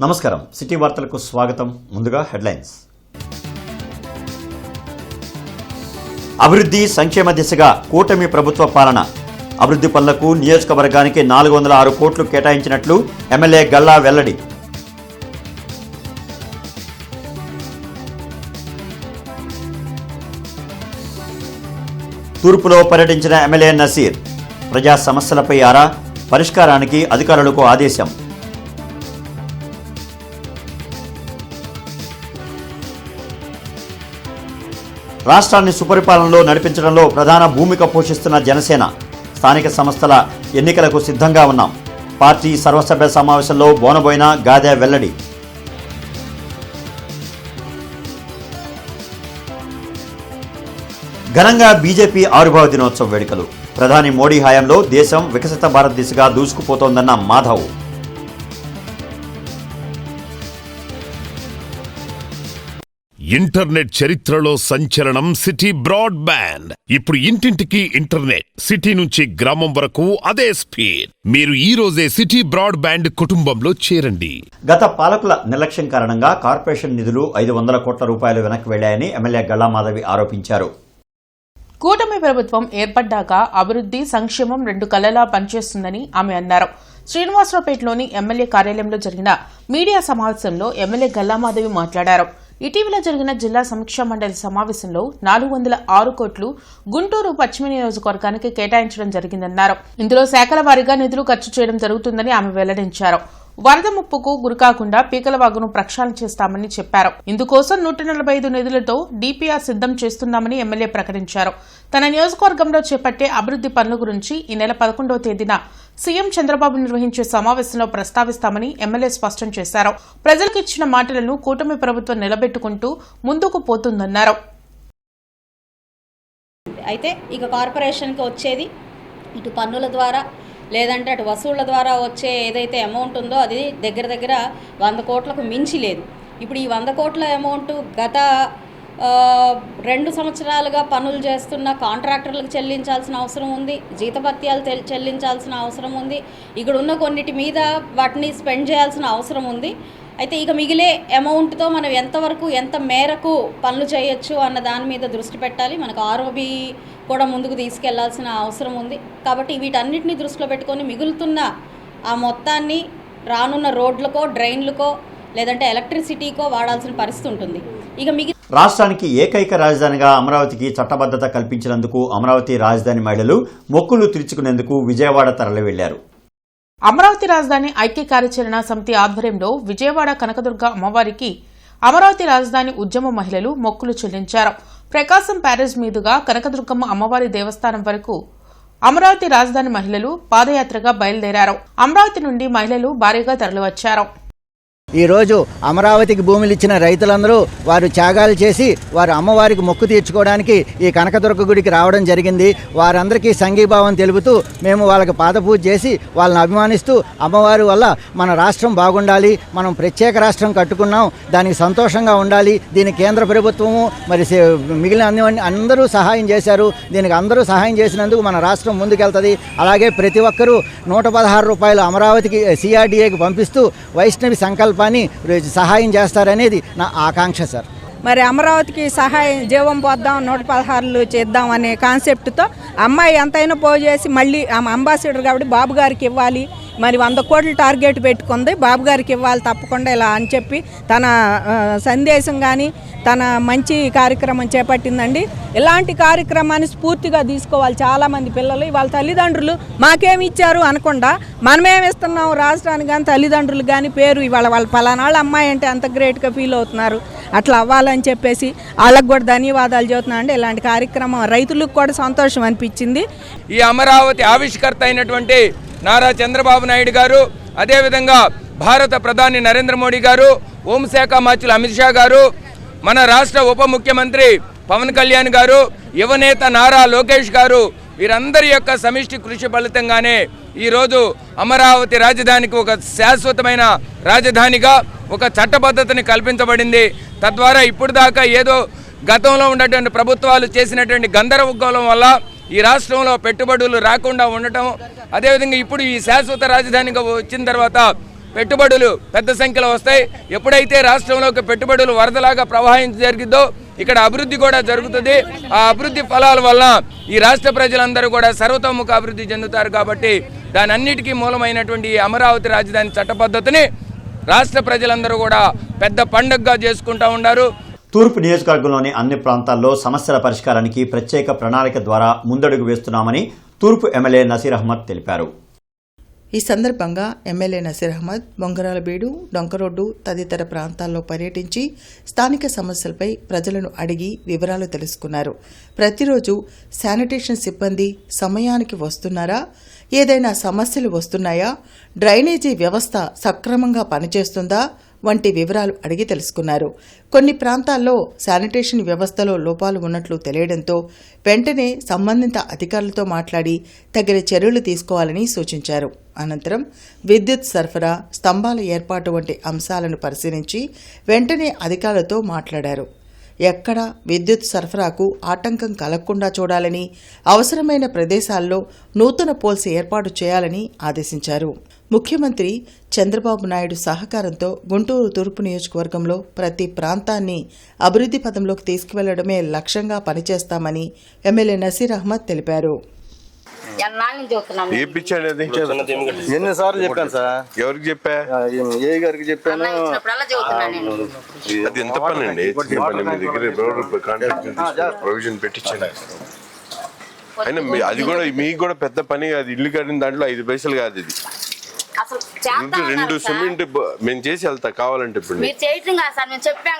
నమస్కారం, సిటీ వార్తలకు స్వాగతం. ముందుగా హెడ్లైన్స్. అభివృద్ధి సంక్షేమ దిశగా కూటమి ప్రభుత్వ పాలన. అభివృద్ధి పనులకు నియోజకవర్గానికి 406 కోట్లు కేటాయించినట్లు ఎమ్మెల్యే గల్లా వెల్లడి. తూర్పులో పర్యటించిన ఎమ్మెల్యే నసీర్. ప్రజా సమస్యలపై ఆరా, పరిష్కారానికి అధికారులకు ఆదేశం. రాష్ట్రాన్ని సుపరిపాలనలో నడిపించడంలో ప్రధాన భూమిక పోషిస్తున్న జనసేన. స్థానిక సంస్థల ఎన్నికలకు సిద్ధంగా ఉన్నాం. పార్టీ సర్వసభ్య సమావేశంలో బోనబోయిన గాదె వెల్లడి. ఘనంగా బీజేపీ ఆవిర్భావ దినోత్సవ వేడుకలు. ప్రధాని మోడీ హయాంలో దేశం వికసిత భారత్ దిశగా దూసుకుపోతోందన్న మాధవ్. ఇంటర్నెట్ చరిత్రలో సంచలనం సిటీ బ్రాడ్బ్యాండ్. ఇప్పుడు ఇంటింటికి ఇంటర్నెట్, సిటీ నుంచి గ్రామం వరకు అదే స్పీడ్. మీరు ఈ రోజే సిటీ బ్రాడ్బ్యాండ్ కుటుంబంలో చేరండి. గత పాలకుల నిర్లక్ష్యం కారణంగా కార్పొరేషన్ నిధులు 500 కోట్ల రూపాయలు వెనక్కి వెళ్లాయని ఎమ్మెల్యే గల్లా మాధవి ఆరోపించారు. కూటమి ప్రభుత్వం ఏర్పడ్డాక అభివృద్ధి సంక్షేమం 2 కళ్లలా పనిచేస్తుందని ఆమె అన్నారు. శ్రీనివాసరావుపేటలోని ఎమ్మెల్యే కార్యాలయంలో జరిగిన మీడియా సమావేశంలో ఎమ్మెల్యే గల్లా మాధవి మాట్లాడారు. ఇటీవల జరిగిన జిల్లా సమీక్షా మండలి సమావేశంలో 406 కోట్లు గుంటూరు పశ్చిమ నియోజకవర్గానికి కేటాయించడం జరిగిందన్నారు. ఇందులో శాఖల వారీగా నిధులు ఖర్చు చేయడం జరుగుతుందని ఆమె వెల్లడించారు. వరద ముప్పుకు గురికాకుండా పీకలవాగును ప్రక్షాళన చేస్తామని చెప్పారు. ఇందుకోసం 145 నిధులతో డీపీఆర్ సిద్దం చేస్తున్నామని ఎమ్మెల్యే ప్రకటించారు. తన నియోజకవర్గంలో చేపట్టే అభివృద్ధి పనుల గురించి ఈ నెల 11వ తేదీన సీఎం చంద్రబాబు నిర్వహించే సమావేశంలో ప్రస్తావిస్తామని ఎమ్మెల్యే స్పష్టం చేశారు. ప్రజలకు ఇచ్చిన మాటలను కూటమి ప్రభుత్వం నిలబెట్టుకుంటూ ముందుకు పోతుందన్నారు. అయితే ఇక కార్పొరేషన్కి వచ్చేది ఇటు పన్నుల ద్వారా లేదంటే అటు వసూళ్ల ద్వారా వచ్చే ఏదైతే అమౌంట్ ఉందో అది దగ్గర 100 కోట్లకు మించి లేదు. ఇప్పుడు ఈ 100 కోట్ల అమౌంట్ గత 2 సంవత్సరాలుగా పనులు చేస్తున్న కాంట్రాక్టర్లకు చెల్లించాల్సిన అవసరం ఉంది, జీతభత్యాలు చెల్లించాల్సిన అవసరం ఉంది, ఇక్కడ ఉన్న కొన్నిటి మీద వాటిని స్పెండ్ చేయాల్సిన అవసరం ఉంది. అయితే ఇక మిగిలే అమౌంట్తో మనం ఎంతవరకు ఎంత మేరకు పనులు చేయొచ్చు అన్న దాని మీద దృష్టి పెట్టాలి. మనకు ఆర్ఓబి కూడా ముందుకు తీసుకెళ్లాల్సిన అవసరం ఉంది. కాబట్టి వీటన్నిటిని దృష్టిలో పెట్టుకొని మిగులుతున్న ఆ మొత్తాన్ని రానున్న రోడ్లకో, డ్రైన్లకో లేదంటే ఎలక్ట్రిసిటీకో వాడాల్సిన పరిస్థితి ఉంటుంది. ఇక రాష్ట్రానికి ఏకైక రాజధానిగా అమరావతికి చట్టబద్ధత కల్పించినందుకు అమరావతి రాజధాని మహిళలు మొక్కులు తీర్చుకునేందుకు విజయవాడ తరలి వెళ్లారు. అమరావతి రాజధాని ఐక్య కార్యాచరణ సమితి ఆధ్వర్యంలో విజయవాడ కనకదుర్గ అమ్మవారికి అమరావతి రాజధాని ఉద్యమ మహిళలు మొక్కులు చెల్లించారు. ప్రకాశం ప్యారేజ్ మీదుగా కనకదుర్గమ్మ అమ్మవారి దేవస్థానం వరకు అమరావతి రాజధాని మహిళలు పాదయాత్రగా బయలుదేరారు. అమరావతి నుండి మహిళలు భారీగా తరలివచ్చారు. ఈరోజు అమరావతికి భూములు ఇచ్చిన రైతులందరూ వారు త్యాగాలు చేసి వారు అమ్మవారికి మొక్కు తీర్చుకోవడానికి ఈ కనకదుర్గ గుడికి రావడం జరిగింది. వారందరికీ సంఘీభావం తెలుపుతూ మేము వాళ్ళకి పాదపూజ చేసి వాళ్ళని అభిమానిస్తూ అమ్మవారి వల్ల మన రాష్ట్రం బాగుండాలి, మనం ప్రత్యేక రాష్ట్రం కట్టుకున్నాం, దానికి సంతోషంగా ఉండాలి, దీనికి కేంద్ర ప్రభుత్వము మరి మిగిలిన అందరూ సహాయం చేశారు, దీనికి అందరూ సహాయం చేసినందుకు మన రాష్ట్రం ముందుకెళ్తుంది. అలాగే ప్రతి ఒక్కరూ 116 రూపాయలు అమరావతికి సిఆర్డీఏకి పంపిస్తూ వైష్ణవి సంకల్ప సహాయం చేస్తారనేది నా ఆకాంక్ష సార్. మరి అమరావతికి సహాయం జీవం పోద్దాం, 116 చేద్దాం అనే కాన్సెప్ట్తో అమ్మాయి ఎంతైనా పోజేసి మళ్ళీ ఆమె అంబాసిడర్ కాబట్టి బాబు గారికి ఇవ్వాలి, మరి 100 కోట్ల టార్గెట్ పెట్టుకుంది, బాబు గారికి ఇవ్వాలి తప్పకుండా ఇలా అని చెప్పి తన సందేశం కానీ తన మంచి కార్యక్రమం చేపట్టిందండి. ఇలాంటి కార్యక్రమాన్ని స్ఫూర్తిగా తీసుకోవాలి చాలామంది పిల్లలు. వాళ్ళ తల్లిదండ్రులు మాకేమి ఇచ్చారు అనకుండా మనమేమి ఇస్తున్నాం రాష్ట్రానికి కానీ తల్లిదండ్రులు కానీ పేరు ఇవాళ వాళ్ళ పలానాళ్ళ అమ్మాయి అంటే అంత గ్రేట్గా ఫీల్ అవుతున్నారు. అట్లా అవ్వాలని చెప్పేసి వాళ్ళకు కూడా ధన్యవాదాలు చెబుతున్నా అండి. ఇలాంటి కార్యక్రమం రైతులకు కూడా సంతోషం అనిపించింది. ఈ అమరావతి ఆవిష్కర్త అయినటువంటి నారా చంద్రబాబు నాయుడు గారు, అదేవిధంగా భారత ప్రధాని నరేంద్ర మోడీ గారు, హోంశాఖ మంత్రులు అమిత్ షా గారు, మన రాష్ట్ర ఉప ముఖ్యమంత్రి పవన్ కళ్యాణ్ గారు, యువనేత నారా లోకేష్ గారు, వీరందరి యొక్క సమిష్టి కృషి ఫలితంగానే ఈరోజు అమరావతి రాజధానికి ఒక శాశ్వతమైన రాజధానిగా ఒక చట్టబద్ధతని కల్పించబడింది. తద్వారా ఇప్పుడు దాకా ఏదో గతంలో ఉన్నటువంటి ప్రభుత్వాలు చేసినటువంటి గందరగోళం వల్ల ఈ రాష్ట్రంలో పెట్టుబడులు రాకుండా ఉండటం, అదేవిధంగా ఇప్పుడు ఈ శాశ్వత రాజధానిగా వచ్చిన తర్వాత పెట్టుబడులు పెద్ద సంఖ్యలో వస్తాయి. ఎప్పుడైతే రాష్ట్రంలోకి పెట్టుబడులు వరదలాగా ప్రవాహం జరిగిద్దో ఇక్కడ అభివృద్ధి కూడా జరుగుతుంది. ఆ అభివృద్ధి ఫలాల వల్ల ఈ రాష్ట్ర ప్రజలందరూ కూడా సర్వతోముఖ అభివృద్ధి చెందుతారు. కాబట్టి దాని అన్నిటికీ మూలమైనటువంటి ఈ అమరావతి రాజధాని చట్టబద్ధతని రాష్ట్ర ప్రజలందరూ కూడా పెద్ద పండుగగా చేసుకుంటూ ఉన్నారు. తూర్పు నియోజకవర్గంలోని అన్ని ప్రాంతాల్లో సమస్యల పరిష్కారానికి ప్రత్యేక ప్రణాళిక ద్వారా ముందడుగు వేస్తున్నామని తూర్పు ఎమ్మెల్యే నసీర్ అహ్మద్ తెలిపారు. ఈ సందర్భంగా ఎమ్మెల్యే నసీర్ అహ్మద్ బొంగరాలబీడు, డొంకరోడ్డు తదితర ప్రాంతాల్లో పర్యటించి స్థానిక సమస్యలపై ప్రజలను అడిగి వివరాలు తెలుసుకున్నారు. ప్రతిరోజు శానిటేషన్ సిబ్బంది సమయానికి వస్తున్నారా, ఏదైనా సమస్యలు వస్తున్నాయా, డ్రైనేజీ వ్యవస్థ సక్రమంగా పనిచేస్తుందా వంటి వివరాలు అడిగి తెలుసుకున్నారు. కొన్ని ప్రాంతాల్లో శానిటేషన్ వ్యవస్థలో లోపాలు ఉన్నట్లు తెలియడంతో వెంటనే సంబంధిత అధికారులతో మాట్లాడి తగిన చర్యలు తీసుకోవాలని సూచించారు. అనంతరం విద్యుత్ సరఫరా, స్తంభాల ఏర్పాటు వంటి అంశాలను పరిశీలించి వెంటనే అధికారులతో మాట్లాడారు. ఎక్కడ విద్యుత్ సరఫరాకు ఆటంకం కలగకుండా చూడాలని, అవసరమైన ప్రదేశాల్లో నూతన పోల్స్ ఏర్పాటు చేయాలని ఆదేశించారు. ముఖ్యమంత్రి చంద్రబాబు నాయుడు సహకారంతో గుంటూరు తూర్పు నియోజకవర్గంలో ప్రతి ప్రాంతాన్ని అభివృద్ధి పథంలోకి తీసుకువెళ్లడమే లక్ష్యంగా పనిచేస్తామని ఎమ్మెల్యే నసీర్ అహ్మద్ తెలిపారు. ఎన్నిసార్లు చెప్పాను సార్? ఎవరికి చెప్పా? ఏ గారికి చెప్పాను. అది ఎంత పని అండి? మీ దగ్గర కాంట్రాక్ట్ ప్రొవిజన్ పెట్టించండి. అయినా అది కూడా మీకు కూడా పెద్ద పని. అది ఇల్లు కట్టిన దాంట్లో 5 పైసలు కాదు. ఇది 2 సిమెంట్ మేము చేసి వెళ్తా కావాలంటే. ఇప్పుడు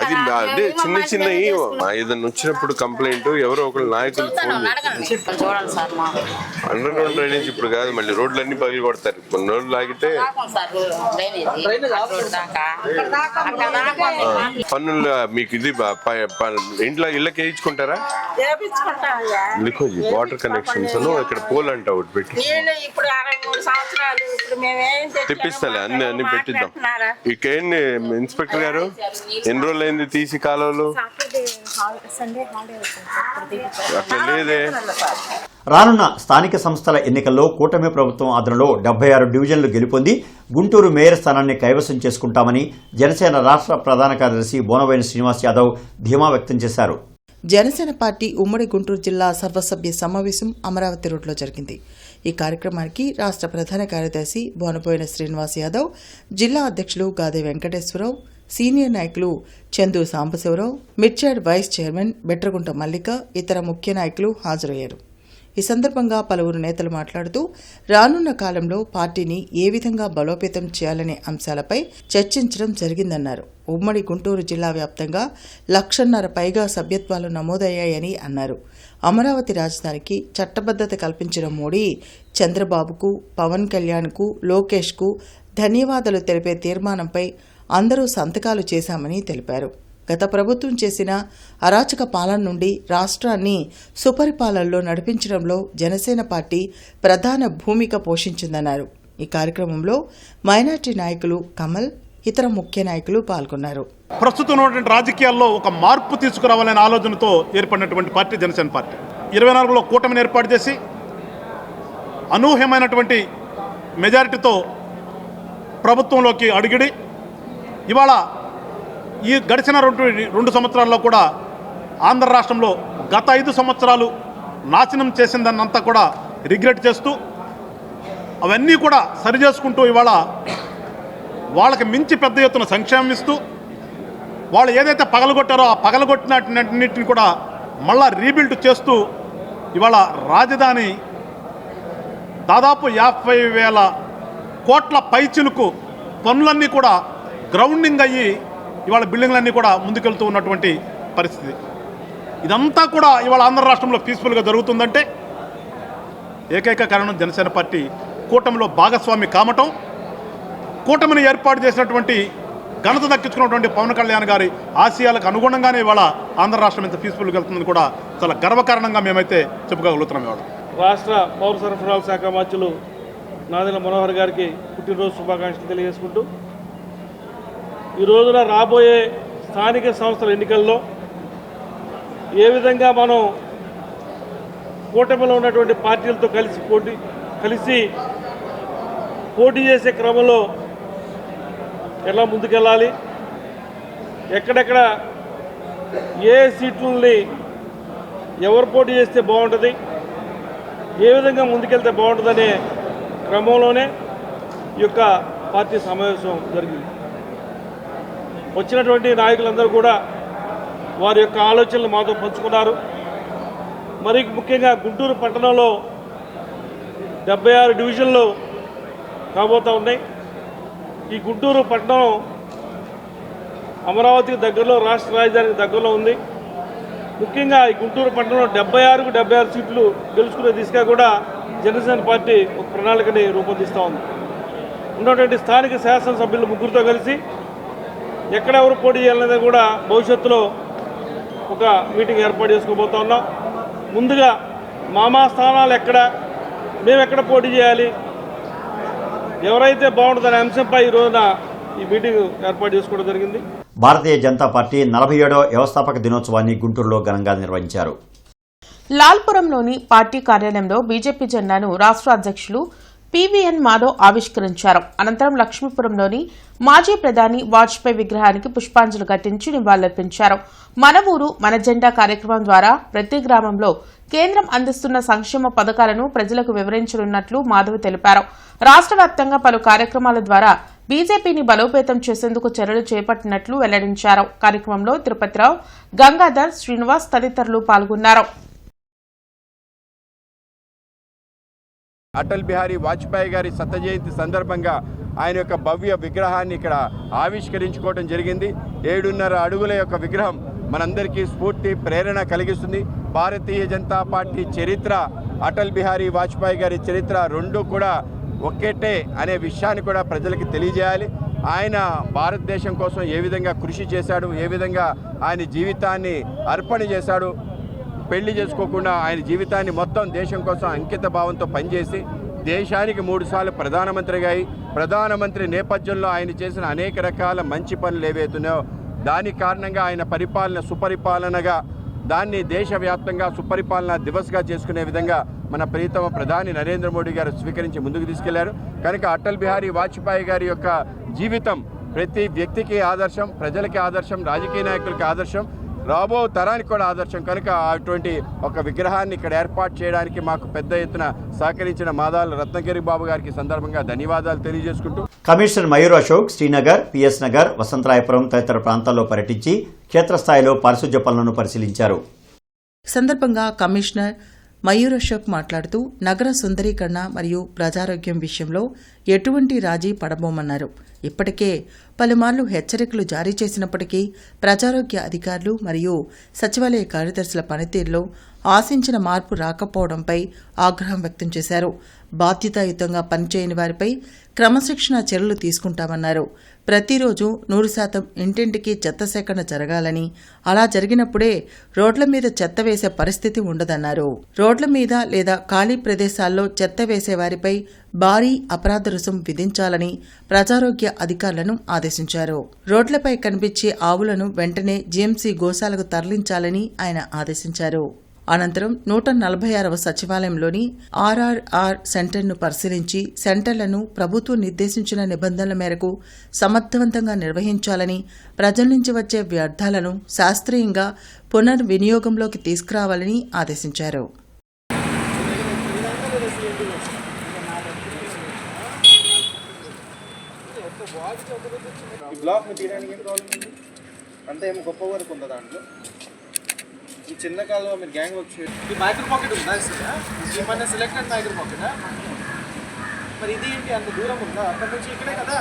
అది అంటే చిన్న చిన్నవి ఏదైనా వచ్చినప్పుడు కంప్లైంట్ ఎవరో ఒకళ్ళు నాయకులు అండర్ గ్రౌండ్ డ్రైనేజ్ ఇప్పుడు కాదు, మళ్ళీ రోడ్లన్నీ పగిలి కొడతారు. కొన్ని రోజులు ఆగితే పన్నులు మీకు ఇది ఇంట్లో ఇళ్ళకి వేయించుకుంటారా? వాటర్ కనెక్షన్స్ ఇక్కడ పోల్ అంట ఒకటి పెట్టి తెప్పిస్తాలే, అన్ని పెట్టిద్దాం. ఇకేంటి ఇన్స్పెక్టర్ గారు, ఎన్ని రోజులు అయింది తీసి కాలువలు? అట్లా లేదే. రానున్న స్థానిక సంస్థల ఎన్నికల్లో కూటమి ప్రభుత్వం ఆధ్వర్యంలో 76 డివిజన్లు గెలుపొంది గుంటూరు మేయర్ స్థానాన్ని కైవసం చేసుకుంటామని జనసేన రాష్ట్ర ప్రధాన కార్యదర్శి బోనబోయిన శ్రీనివాస్ యాదవ్ ధీమా వ్యక్తం చేశారు. జనసేన పార్టీ ఉమ్మడి గుంటూరు జిల్లా సర్వసభ్య సమావేశం అమరావతి రోడ్లో జరిగింది. ఈ కార్యక్రమానికి రాష్ట్ర ప్రధాన కార్యదర్శి బోనబోయిన శ్రీనివాస్ యాదవ్, జిల్లా అధ్యక్షులు గాదే వెంకటేశ్వరరావు, సీనియర్ నాయకులు చందు సాంబశివరావు, మిర్చాడ్ వైస్ చైర్మన్ బెట్రగుంట మల్లిక, ఇతర ముఖ్య నాయకులు హాజరయ్యారు. ఈ సందర్భంగా పలువురు నేతలు మాట్లాడుతూ రానున్న కాలంలో పార్టీని ఏ విధంగా బలోపేతం చేయాలనే అంశాలపై చర్చించడం జరిగిందన్నారు. ఉమ్మడి గుంటూరు జిల్లా వ్యాప్తంగా 1,50,000 పైగా సభ్యత్వాలు నమోదయ్యాయని అన్నారు. అమరావతి రాజధానికి చట్టబద్ధత కల్పించిన మోడీ చంద్రబాబుకు, పవన్ కళ్యాణ్కు, లోకేష్కు ధన్యవాదాలు తెలిపే తీర్మానంపై అందరూ సంతకాలు చేశామని తెలిపారు. గత ప్రభుత్వం చేసిన అరాచక పాలన నుండి రాష్ట్రాన్ని సుపరిపాలనలో నడిపించడంలో జనసేన పార్టీ ప్రధాన భూమిక పోషించిందన్నారు. ఈ కార్యక్రమంలో మైనార్టీ నాయకులు కమల్, ఇతర ముఖ్య నాయకులు పాల్గొన్నారు. ప్రస్తుతం ఉన్నటువంటి రాజకీయాల్లో ఒక మార్పు తీసుకురావాలనే ఆలోచనతో ఏర్పడినటువంటి పార్టీ జనసేన పార్టీ. 24లో కూటమిని ఏర్పాటు చేసి అనూహ్యమైనటువంటి మెజారిటీతో ప్రభుత్వంలోకి అడుగిడి ఇవాళ ఈ గడిచిన 2 సంవత్సరాల్లో కూడా ఆంధ్ర రాష్ట్రంలో గత 5 సంవత్సరాలు నాశనం చేసిందన్నంతా కూడా రిగ్రెట్ చేస్తూ అవన్నీ కూడా సరిచేసుకుంటూ ఇవాళ వాళ్ళకి మించి పెద్ద ఎత్తున సంక్షేమం ఇస్తూ వాళ్ళు ఏదైతే పగలగొట్టారో ఆ పగలగొట్టినన్నింటిని కూడా మళ్ళా రీబిల్డ్ చేస్తూ ఇవాళ రాజధాని దాదాపు 50,000 కోట్ల పైచిలుకు పనులన్నీ కూడా గ్రౌండింగ్ అయ్యి ఇవాళ బిల్డింగ్లన్నీ కూడా ముందుకెళ్తూ ఉన్నటువంటి పరిస్థితి. ఇదంతా కూడా ఇవాళ ఆంధ్ర రాష్ట్రంలో పీస్ఫుల్గా జరుగుతుందంటే ఏకైక కారణం జనసేన పార్టీ కూటమిలో భాగస్వామి కావటం, కూటమిని ఏర్పాటు చేసినటువంటి ఘనత దక్కించుకున్నటువంటి పవన్ కళ్యాణ్ గారి ఆశయాలకు అనుగుణంగానే ఇవాళ ఆంధ్ర రాష్ట్రం ఎంత పీస్ఫుల్గా వెళ్తుందని కూడా చాలా గర్వకారణంగా మేమైతే చెప్పుకోగలుగుతున్నాం. ఇవాళ రాష్ట్ర పౌర సరఫరాల శాఖ మంత్రులు నాదెళ్ల మనోహర్ గారికి పుట్టినరోజు శుభాకాంక్షలు తెలియజేసుకుంటూ ఈ రోజున రాబోయే స్థానిక సంస్థల ఎన్నికల్లో ఏ విధంగా మనం కూటమిలో ఉన్నటువంటి పార్టీలతో కలిసి పోటీ చేసే క్రమంలో ఎలా ముందుకెళ్ళాలి, ఎక్కడెక్కడ ఏ సీట్లని ఎవరు పోటీ చేస్తే బాగుంటుంది, ఏ విధంగా ముందుకెళ్తే బాగుంటుందనే క్రమంలోనే ఈ యొక్క పార్టీ సమావేశం జరిగింది. వచ్చినటువంటి నాయకులందరూ కూడా వారి యొక్క ఆలోచనలు మాతో పంచుకున్నారు. మరి ముఖ్యంగా గుంటూరు పట్టణంలో 76 డివిజన్లు కాబోతూ ఉన్నాయి. ఈ గుంటూరు పట్టణం అమరావతికి దగ్గరలో, రాష్ట్ర రాజధానికి దగ్గరలో ఉంది. ముఖ్యంగా ఈ గుంటూరు పట్టణంలో 76 సీట్లు గెలుచుకునే దిశగా కూడా జనసేన పార్టీ ఒక ప్రణాళికని రూపొందిస్తూ ఉంది. ఉన్నటువంటి స్థానిక శాసనసభ్యులు ముగ్గురితో కలిసి ఎక్కడెవరు పోటీ చేయాలనేది కూడా భవిష్యత్తులో ఒక మీటింగ్ ఏర్పాటు చేసుకోబోతా ఉన్నాం. ముందుగా మా స్థానాలు ఎక్కడ, మేము ఎక్కడ పోటీ చేయాలి, ఎవరైతే బాగుంటుందనే అంశంపై ఈ రోజున ఈ మీటింగ్ ఏర్పాటు చేసుకోవడం జరిగింది. భారతీయ జనతా పార్టీ 47వ వ్యవస్థాపక దినోత్సవాన్ని గుంటూరులో ఘనంగా నిర్వహించారు. లాల్పురంలోని పార్టీ కార్యాలయంలో బీజేపీ జెండాను రాష్ట్ర అధ్యక్షులు పీవీఎన్ మాధవ్ ఆవిష్కరించారు. అనంతరం లక్ష్మీపురంలోని మాజీ ప్రధాని వాజ్పేయి విగ్రహానికి పుష్పాంజలి ఘటించి నివాళులర్పించారు. మన ఊరు మన జెండా కార్యక్రమం ద్వారా ప్రతి గ్రామంలో కేంద్రం అందిస్తున్న సంక్షేమ పథకాలను ప్రజలకు వివరించనున్నట్లు మాధవ్ తెలిపారు. రాష్ట్ర వ్యాప్తంగా పలు కార్యక్రమాల ద్వారా బీజేపీని బలోపేతం చేసేందుకు చర్యలు చేపట్టినట్లు వెల్లడించారు. కార్యక్రమంలో తిరుపతిరావు, గంగాధర్, శ్రీనివాస్ తదితరులు పాల్గొన్నారు. అటల్ బిహారీ వాజ్పేయి గారి శత జయంతి సందర్భంగా ఆయన యొక్క భవ్య విగ్రహాన్ని ఇక్కడ ఆవిష్కరించుకోవడం జరిగింది. 7.5 అడుగుల యొక్క విగ్రహం మనందరికీ స్ఫూర్తి, ప్రేరణ కలిగిస్తుంది. భారతీయ జనతా పార్టీ చరిత్ర, అటల్ బిహారీ వాజ్పేయి గారి చరిత్ర రెండూ కూడా ఒక్కటే అనే విషయాన్ని కూడా ప్రజలకు తెలియజేయాలి. ఆయన భారతదేశం కోసం ఏ విధంగా కృషి చేశాడు, ఏ విధంగా ఆయన జీవితాన్ని అర్పణ చేశాడు, పెళ్లి చేసుకోకుండా ఆయన జీవితాన్ని మొత్తం దేశం కోసం అంకిత భావంతో పనిచేసి దేశానికి 3 సార్లు ప్రధానమంత్రిగా అయి ప్రధానమంత్రి నేపథ్యంలో ఆయన చేసిన అనేక రకాల మంచి పనులు ఏవైతున్నాయో దాని కారణంగా ఆయన పరిపాలన సుపరిపాలనగా, దాన్ని దేశవ్యాప్తంగా సుపరిపాలన దివస్గా చేసుకునే విధంగా మన ప్రియతమ ప్రధాని నరేంద్ర మోడీ గారు స్వీకరించి ముందుకు తీసుకెళ్లారు. కనుక అటల్ బిహారీ వాజ్పేయి గారి యొక్క జీవితం ప్రతి వ్యక్తికి ఆదర్శం, ప్రజలకి ఆదర్శం, రాజకీయ నాయకులకి ఆదర్శం, రాబో తరానికి కూడా ఆదర్శం. కనుక అటువంటి ఒక విగ్రహాన్ని ఇక్కడ ఏర్పాటు చేయడానికి మాకు పెద్ద ఎత్తున సహకరించిన మాదాల రత్నగిరి బాబు గారికి సందర్భంగా ధన్యవాదాలు తెలియజేసుకుంటూ, కమిషనర్ మయూర్ అశోక్ శ్రీనగర్, పిఎస్ నగర్, వసంతరాయపురం తదితర ప్రాంతాల్లో పర్యటించి క్షేత్రస్థాయిలో పారిశుధ్య పనులను పరిశీలించారు. సందర్భంగా కమిషనర్ మయూర్ అశోక్ మాట్లాడుతూ నగర సుందరీకరణ మరియు ప్రజారోగ్యం విషయంలో ఎటువంటి రాజీ పడబోమన్నారు. ఇప్పటికే పలుమార్లు హెచ్చరికలు జారీ చేసినప్పటికీ ప్రజారోగ్య అధికారులు మరియు సచివాలయ కార్యదర్శుల పనితీరులో ఆశించిన మార్పు రాకపోవడంపై ఆగ్రహం వ్యక్తం చేశారు. బాధ్యతాయుతంగా పనిచేయని వారిపై క్రమశిక్షణ చర్యలు తీసుకుంటామన్నారు. ప్రతిరోజు 100% ఇంటింటికి చెత్త సేకరణ జరగాలని, అలా జరిగినప్పుడే రోడ్ల మీద చెత్త వేసే పరిస్థితి ఉండదన్నారు. రోడ్ల మీద లేదా ఖాళీ ప్రదేశాల్లో చెత్త వేసే వారిపై భారీ అపరాధ రుసుం విధించాలని ప్రజారోగ్య అధికారులను ఆదేశించారు. రోడ్లపై కనిపించే ఆవులను వెంటనే జీఎంసీ గోశాలకు తరలించాలని ఆయన ఆదేశించారు. అనంతరం 146వ సచివాలయంలోని ఆర్ఆర్ఆర్ సెంటర్ను పరిశీలించి సెంటర్లను ప్రభుత్వం నిర్దేశించిన నిబంధనల మేరకు సమర్థవంతంగా నిర్వహించాలని, ప్రజల నుంచి వచ్చే వ్యర్థాలను శాస్త్రీయంగా పునర్వినియోగంలోకి తీసుకురావాలని ఆదేశించారు. ఈ చిన్న కాలంలో మీరు గ్యాంగ్ వర్క్ చేయండి. ఈ మైక్రో పాకెట్ ఉందా? మన సెలెక్టెడ్ మైక్రో పాకెటా? మరి ఇది ఏంటి అంత దూరం ఉందా? అక్కడి నుంచి ఇక్కడే కదా.